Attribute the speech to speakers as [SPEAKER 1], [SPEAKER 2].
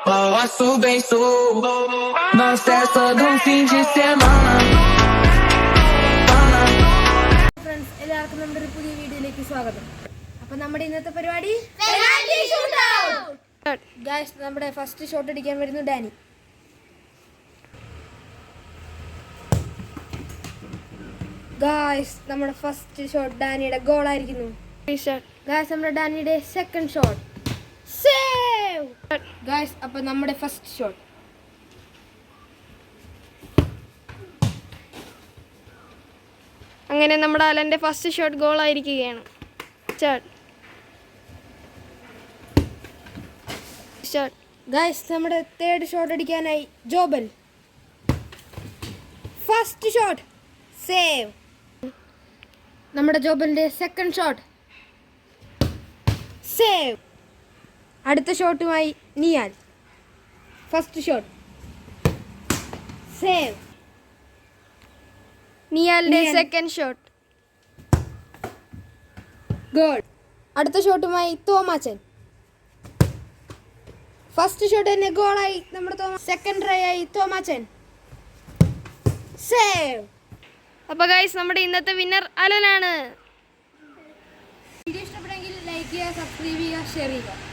[SPEAKER 1] Posso bem sou. Nós festa do fim de semana.
[SPEAKER 2] Friends എല്ലാവർക്കും നമ്മുടെ ഒരു പുതിയ വീഡിയോയിലേക്ക് സ്വാഗതം. അപ്പോൾ നമ്മുടെ ഇന്നത്തെ പരിപാടി ഗായ്സ്, നമ്മുടെ ഫസ്റ്റ് ഷോട്ട് അടിക്കാൻ വരുന്നു ഡാനി. ഗായ്സ്, നമ്മുടെ ഫസ്റ്റ് ഷോട്ട് ഡാനിയുടെ ഗോൾ ആയിരിക്കുന്നു. ഗായ്സ്, നമ്മുടെ ഡാനിയുടെ സെക്കൻഡ് ഷോട്ട് സേവ്. ഗായ്സ്, അപ്പോൾ നമ്മുടെ ഫസ്റ്റ് ഷോട്ട്
[SPEAKER 3] അങ്ങനെ നമ്മുടെ അലൻ്റെ ഫസ്റ്റ് ഷോട്ട് ഗോൾ ആയിരിക്കുകയാണ്.
[SPEAKER 2] ഗായ്സ്, നമ്മുടെ തേർഡ് ഷോട്ട് അടിക്കാനായി ജോബൽ. First shot save. നമ്മുടെ ജോബലിൻ്റെ സെക്കൻഡ് ഷോട്ട് സേവ്. അടുത്ത ഷോട്ടുമായി നിയാൽ. First shot save.
[SPEAKER 3] നിയാലിന്റെ സെക്കൻഡ് ഷോട്ട്
[SPEAKER 2] ഗോൾ. അടുത്ത ഷോട്ടുമായി തോമാച്ചൻ. ഫസ്റ്റ് ഷോട്ട് തന്നെ ഗോളായി നമ്മുടെ സെക്കൻഡ് ട്രൈ ആയി തോമാച്ചൻ സേവ്.
[SPEAKER 3] അപ്പോൾ ഗൈസ്, നമ്മുടെ ഇന്നത്തെ വിന്നർ അലനാണ്.
[SPEAKER 2] വീഡിയോ ഇഷ്ടപ്പെട്ടെങ്കിൽ ലൈക്ക് ചെയ്യുക, സബ്സ്ക്രൈബ് ചെയ്യുക, ഷെയർ ചെയ്യുക.